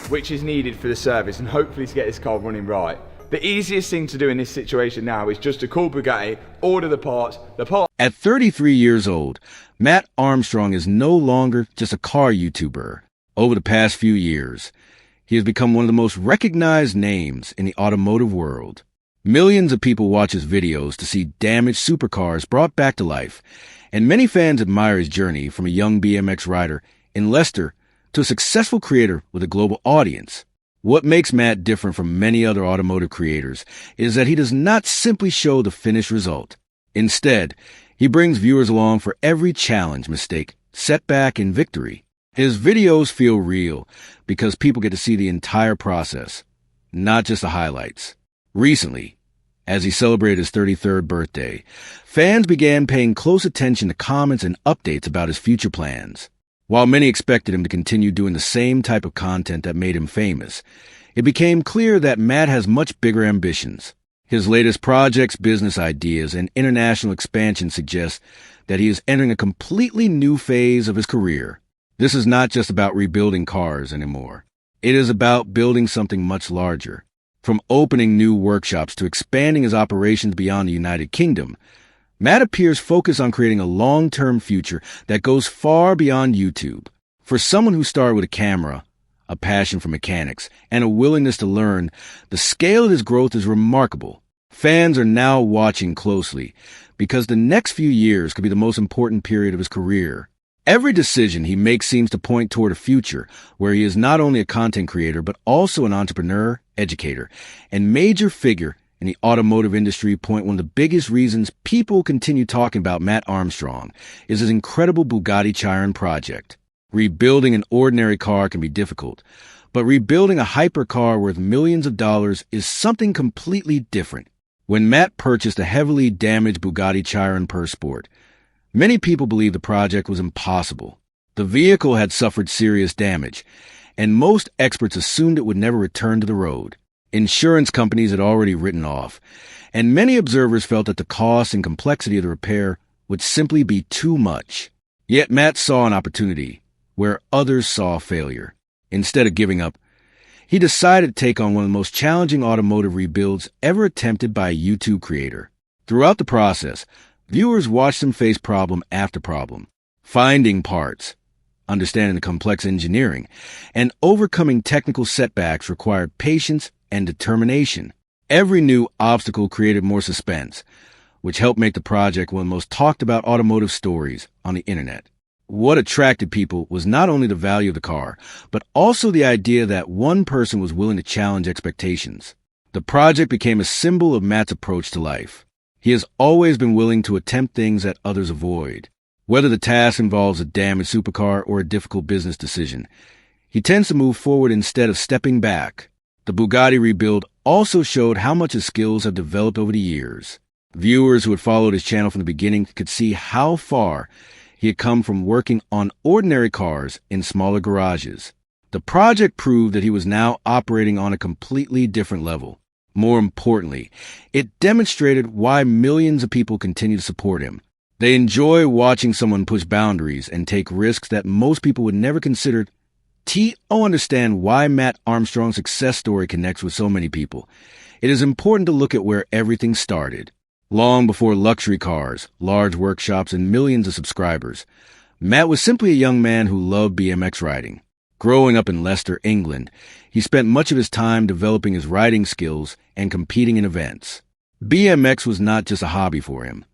which is needed for the service and hopefully to get this car running right. The easiest thing to do in this situation now is just to call Bugatti, order the parts. At 33 years old, Matt Armstrong is no longer just a car YouTuber. Over the past few years, he has become one of the most recognized names in the automotive world. Millions of people watch his videos to see damaged supercars brought back to life, and many fans admire his journey from a young BMX rider in Leicester to a successful creator with a global audience. What makes Matt different from many other automotive creators is that he does not simply show the finished result. Instead, he brings viewers along for every challenge, mistake, setback, and victory. His videos feel real because people get to see the entire process, not just the highlights. Recently, as he celebrated his 33rd birthday, fans began paying close attention to comments and updates about his future plans. While many expected him to continue doing the same type of content that made him famous, it became clear that Matt has much bigger ambitions. His latest projects, business ideas, and international expansion suggest that he is entering a completely new phase of his career. This is not just about rebuilding cars anymore. It is about building something much larger. From opening new workshops to expanding his operations beyond the United Kingdom, Matt appears focused on creating a long-term future that goes far beyond YouTube. For someone who started with a camera, a passion for mechanics, and a willingness to learn, the scale of his growth is remarkable. Fans are now watching closely because the next few years could be the most important period of his career. Every decision he makes seems to point toward a future where he is not only a content creator but also an entrepreneur, educator, and major figure in the automotive industry. One of the biggest reasons people continue talking about Matt Armstrong is his incredible Bugatti Chiron project. Rebuilding an ordinary car can be difficult, but rebuilding a hypercar worth millions of dollars is something completely different. When Matt purchased a heavily damaged Bugatti Chiron Per Sport, many people believed the project was impossible. The vehicle had suffered serious damage, and most experts assumed it would never return to the road. Insurance companies had already written off, and many observers felt that the cost and complexity of the repair would simply be too much. Yet Matt saw an opportunity where others saw failure. Instead of giving up, he decided to take on one of the most challenging automotive rebuilds ever attempted by a YouTube creator. Throughout the process, viewers watched him face problem after problem, finding parts, understanding the complex engineering, and overcoming technical setbacks required patience and determination. Every new obstacle created more suspense, which helped make the project one of the most talked about automotive stories on the internet. What attracted people was not only the value of the car, but also the idea that one person was willing to challenge expectations. The project became a symbol of Matt's approach to life. He has always been willing to attempt things that others avoid. Whether the task involves a damaged supercar or a difficult business decision, he tends to move forward instead of stepping back. The Bugatti rebuild also showed how much his skills have developed over the years. Viewers who had followed his channel from the beginning could see how far he had come from working on ordinary cars in smaller garages. The project proved that he was now operating on a completely different level. More importantly, it demonstrated why millions of people continue to support him. They enjoy watching someone push boundaries and take risks that most people would never consider. Understand why Matt Armstrong's success story connects with so many people. It is important to look at where everything started. Long before luxury cars, large workshops, and millions of subscribers, Matt was simply a young man who loved BMX riding. Growing up in Leicester, England, he spent much of his time developing his riding skills and competing in events. BMX was not just a hobby for him.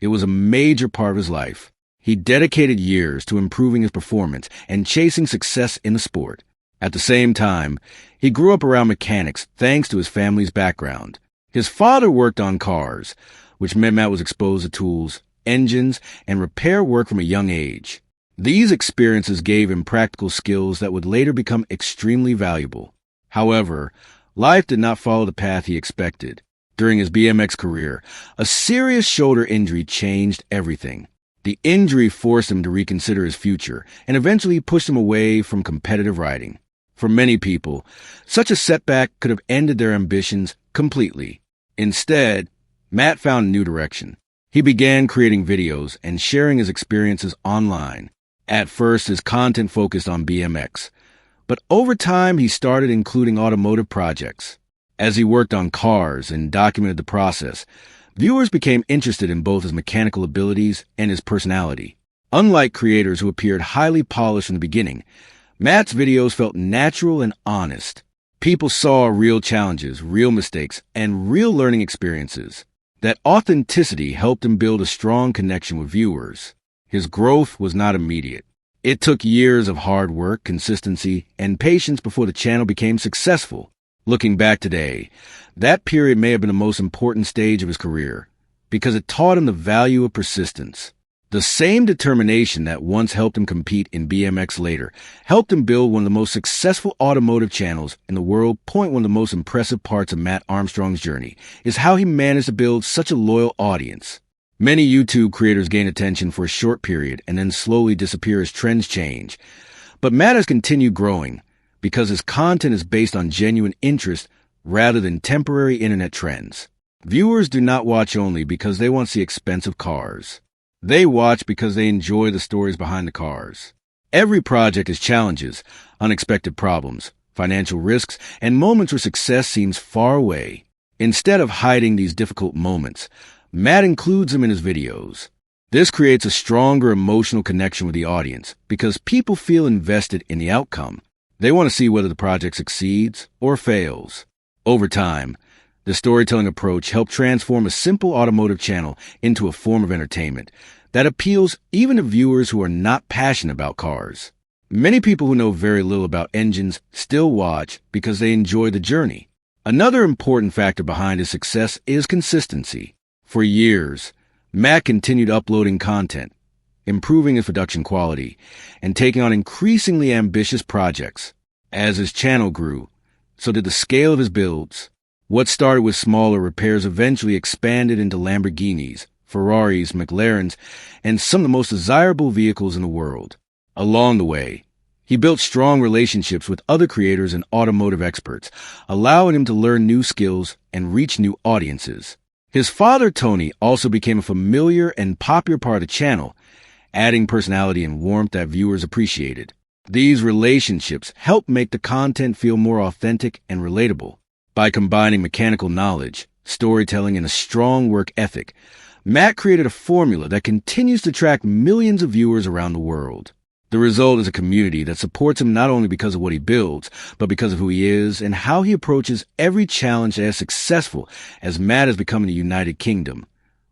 It was a major part of his life. He dedicated years to improving his performance and chasing success in the sport. At the same time, he grew up around mechanics thanks to his family's background. His father worked on cars, which meant Matt was exposed to tools, engines, and repair work from a young age. These experiences gave him practical skills that would later become extremely valuable. However, life did not follow the path he expected. During his BMX career, a serious shoulder injury changed everything. The injury forced him to reconsider his future and eventually pushed him away from competitive riding. For many people, such a setback could have ended their ambitions completely. Instead, Matt found a new direction. He began creating videos and sharing his experiences online. At first, his content focused on BMX, But over time, he started including automotive projects. As he worked on cars and documented the process, viewers became interested in both his mechanical abilities and his personality. Unlike creators who appeared highly polished in the beginning, Matt's videos felt natural and honest. People saw real challenges, real mistakes, and real learning experiences. That authenticity helped him build a strong connection with viewers. His growth was not immediate. It took years of hard work, consistency, and patience before the channel became successful. Looking back today, that period may have been the most important stage of his career because it taught him the value of persistence. The same determination that once helped him compete in BMX later helped him build one of the most successful automotive channels in the world. One of the most impressive parts of Matt Armstrong's journey is how he managed to build such a loyal audience. Many YouTube creators gain attention for a short period and then slowly disappear as trends change. But Matt has continued growing because his content is based on genuine interest rather than temporary internet trends. Viewers do not watch only because they want to see expensive cars. They watch because they enjoy the stories behind the cars. Every project has challenges, unexpected problems, financial risks, and moments where success seems far away. Instead of hiding these difficult moments, Matt includes them in his videos. This creates a stronger emotional connection with the audience because people feel invested in the outcome. They want to see whether the project succeeds or fails. Over time, the storytelling approach helped transform a simple automotive channel into a form of entertainment that appeals even to viewers who are not passionate about cars. Many people who know very little about engines still watch because they enjoy the journey. Another important factor behind his success is consistency. For years, Matt continued uploading content, improving his production quality, and taking on increasingly ambitious projects. As his channel grew, so did the scale of his builds. What started with smaller repairs eventually expanded into Lamborghinis, Ferraris, McLarens, and some of the most desirable vehicles in the world. Along the way, he built strong relationships with other creators and automotive experts, allowing him to learn new skills and reach new audiences. His father, Tony, also became a familiar and popular part of the channel, adding personality and warmth that viewers appreciated. These relationships helped make the content feel more authentic and relatable. By combining mechanical knowledge, storytelling, and a strong work ethic, Matt created a formula that continues to attract millions of viewers around the world. The result is a community that supports him not only because of what he builds, but because of who he is and how he approaches every challenge as successful as Matt has become in the United Kingdom.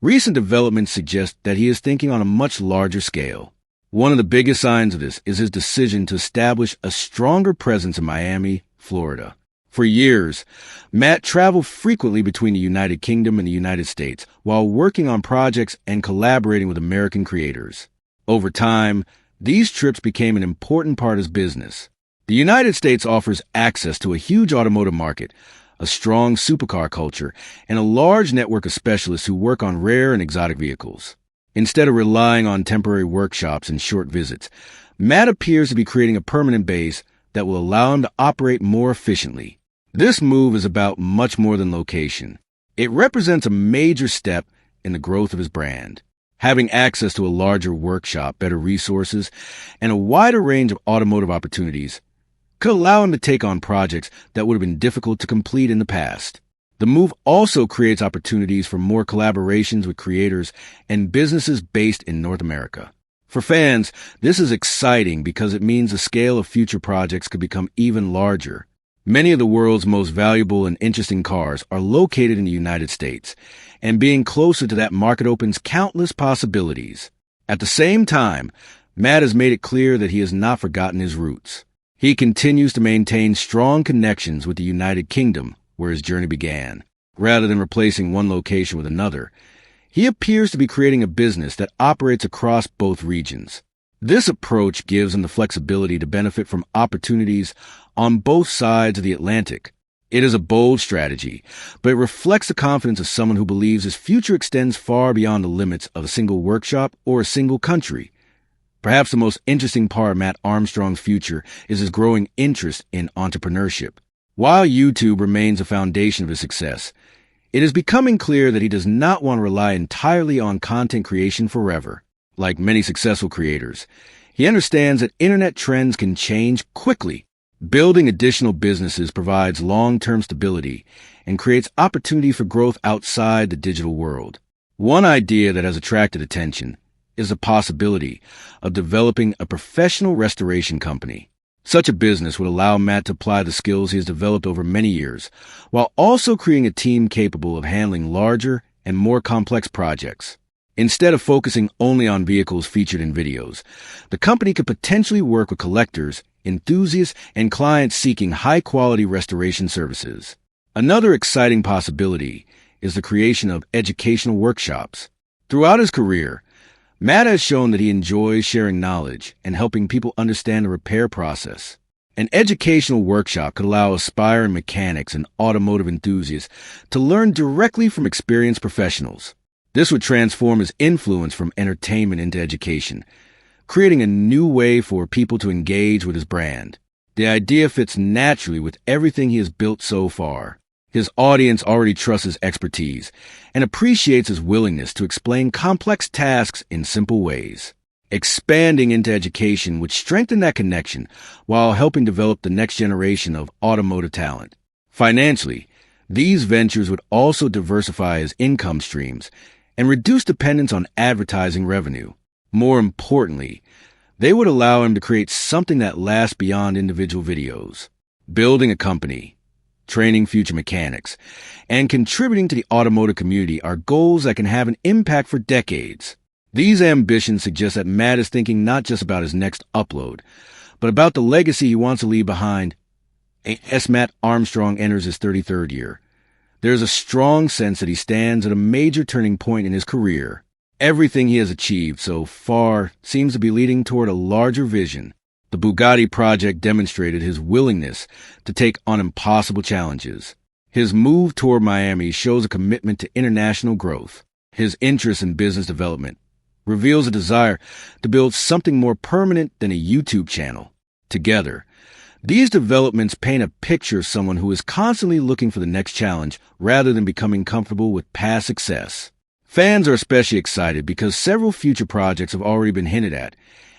Recent developments suggest that he is thinking on a much larger scale. One of the biggest signs of this is his decision to establish a stronger presence in Miami, Florida. For years, Matt traveled frequently between the United Kingdom and the United States while working on projects and collaborating with American creators. Over time, these trips became an important part of his business. The United States offers access to a huge automotive market, a strong supercar culture, and a large network of specialists who work on rare and exotic vehicles. Instead of relying on temporary workshops and short visits, Matt appears to be creating a permanent base that will allow him to operate more efficiently. This move is about much more than location. It represents a major step in the growth of his brand. Having access to a larger workshop, better resources, and a wider range of automotive opportunities could allow him to take on projects that would have been difficult to complete in the past. The move also creates opportunities for more collaborations with creators and businesses based in North America. For fans, this is exciting because it means the scale of future projects could become even larger. Many of the world's most valuable and interesting cars are located in the United States, and being closer to that market opens countless possibilities. At the same time, Matt has made it clear that he has not forgotten his roots. He continues to maintain strong connections with the United Kingdom, where his journey began. Rather than replacing one location with another, he appears to be creating a business that operates across both regions. This approach gives him the flexibility to benefit from opportunities on both sides of the Atlantic. It is a bold strategy, but it reflects the confidence of someone who believes his future extends far beyond the limits of a single workshop or a single country. Perhaps the most interesting part of Matt Armstrong's future is his growing interest in entrepreneurship. While YouTube remains a foundation of his success, it is becoming clear that he does not want to rely entirely on content creation forever. Like many successful creators, he understands that internet trends can change quickly. Building additional businesses provides long-term stability and creates opportunity for growth outside the digital world. One idea that has attracted attention is the possibility of developing a professional restoration company. Such a business would allow Matt to apply the skills he has developed over many years, while also creating a team capable of handling larger and more complex projects. Instead of focusing only on vehicles featured in videos, the company could potentially work with collectors, enthusiasts, and clients seeking high-quality restoration services. Another exciting possibility is the creation of educational workshops. Throughout his career, Matt has shown that he enjoys sharing knowledge and helping people understand the repair process. An educational workshop could allow aspiring mechanics and automotive enthusiasts to learn directly from experienced professionals. This would transform his influence from entertainment into education, creating a new way for people to engage with his brand. The idea fits naturally with everything he has built so far. His audience already trusts his expertise and appreciates his willingness to explain complex tasks in simple ways. Expanding into education would strengthen that connection while helping develop the next generation of automotive talent. Financially, these ventures would also diversify his income streams and reduce dependence on advertising revenue. More importantly, they would allow him to create something that lasts beyond individual videos. Building a company, training future mechanics, and contributing to the automotive community are goals that can have an impact for decades. These ambitions suggest that Matt is thinking not just about his next upload, but about the legacy he wants to leave behind. As Matt Armstrong enters his 33rd year, there is a strong sense that he stands at a major turning point in his career. Everything he has achieved so far seems to be leading toward a larger vision. The Bugatti project demonstrated his willingness to take on impossible challenges. His move toward Miami shows a commitment to international growth. His interest in business development reveals a desire to build something more permanent than a YouTube channel. Together, these developments paint a picture of someone who is constantly looking for the next challenge rather than becoming comfortable with past success. Fans are especially excited because several future projects have already been hinted at,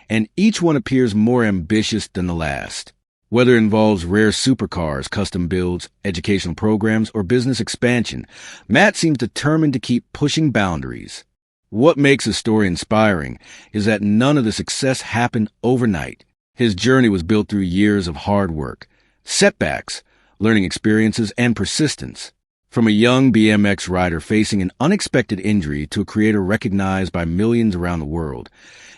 and each one appears more ambitious than the last. Whether it involves rare supercars, custom builds, educational programs, or business expansion, Matt seems determined to keep pushing boundaries. What makes his story inspiring is that none of the success happened overnight. His journey was built through years of hard work, setbacks, learning experiences, and persistence. From a young BMX rider facing an unexpected injury to a creator recognized by millions around the world,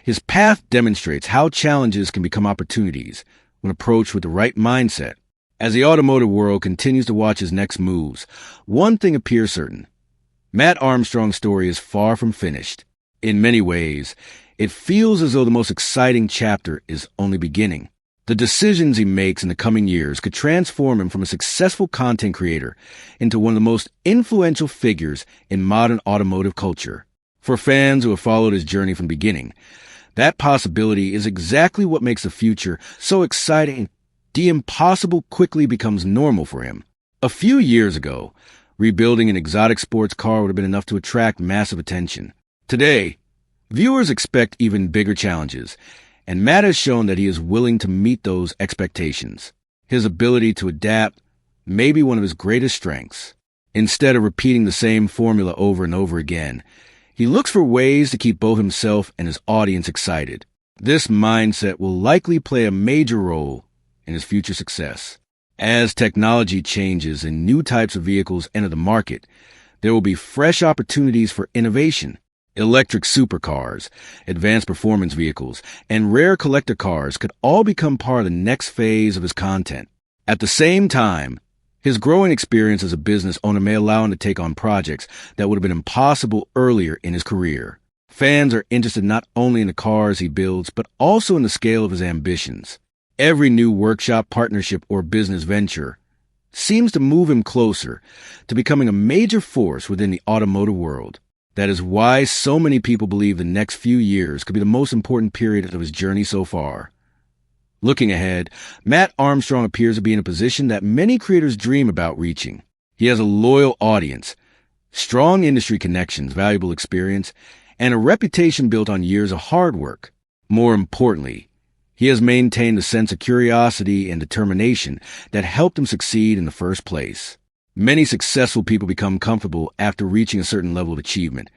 his path demonstrates how challenges can become opportunities when approached with the right mindset. As the automotive world continues to watch his next moves, one thing appears certain. Matt Armstrong's story is far from finished. In many ways, it feels as though the most exciting chapter is only beginning. The decisions he makes in the coming years could transform him from a successful content creator into one of the most influential figures in modern automotive culture. For fans who have followed his journey from the beginning, that possibility is exactly what makes the future so exciting. The impossible quickly becomes normal for him. A few years ago, rebuilding an exotic sports car would have been enough to attract massive attention. Today, viewers expect even bigger challenges, and Matt has shown that he is willing to meet those expectations. His ability to adapt may be one of his greatest strengths. Instead of repeating the same formula over and over again, he looks for ways to keep both himself and his audience excited. This mindset will likely play a major role in his future success. As technology changes and new types of vehicles enter the market, there will be fresh opportunities for innovation. Electric supercars, advanced performance vehicles, and rare collector cars could all become part of the next phase of his content. At the same time, his growing experience as a business owner may allow him to take on projects that would have been impossible earlier in his career. Fans are interested not only in the cars he builds, but also in the scale of his ambitions. Every new workshop, partnership, or business venture seems to move him closer to becoming a major force within the automotive world. That is why so many people believe the next few years could be the most important period of his journey so far. Looking ahead, Matt Armstrong appears to be in a position that many creators dream about reaching. He has a loyal audience, strong industry connections, valuable experience, and a reputation built on years of hard work. More importantly, He has maintained a sense of curiosity and determination that helped him succeed in the first place. Many successful people become comfortable after reaching a certain level of achievement.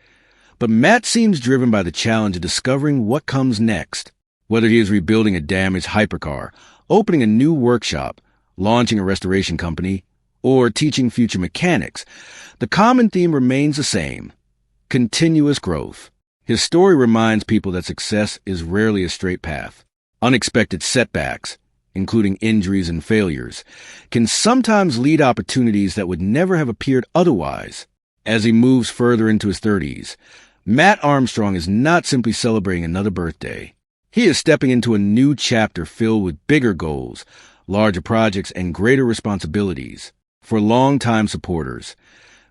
But Matt seems driven by the challenge of discovering what comes next. Whether he is rebuilding a damaged hypercar, opening a new workshop, launching a restoration company, or teaching future mechanics, the common theme remains the same: continuous growth. His story reminds people that success is rarely a straight path. Unexpected setbacks, including injuries and failures, can sometimes lead to opportunities that would never have appeared otherwise. As he moves further into his 30s, Matt Armstrong is not simply celebrating another birthday. He is stepping into a new chapter filled with bigger goals, larger projects, and greater responsibilities. For longtime supporters,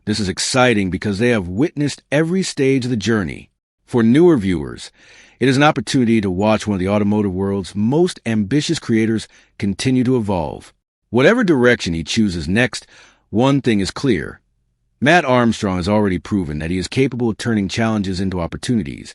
this is exciting because they have witnessed every stage of the journey. For newer viewers, it is an opportunity to watch one of the automotive world's most ambitious creators continue to evolve. Whatever direction he chooses next, one thing is clear. Matt Armstrong has already proven that he is capable of turning challenges into opportunities,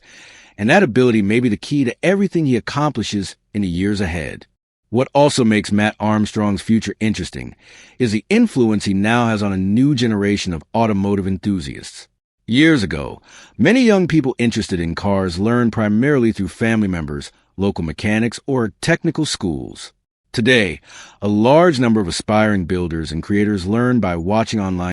and that ability may be the key to everything he accomplishes in the years ahead. What also makes Matt Armstrong's future interesting is the influence he now has on a new generation of automotive enthusiasts. Years ago, many young people interested in cars learned primarily through family members, local mechanics, or technical schools. Today, a large number of aspiring builders and creators learn by watching online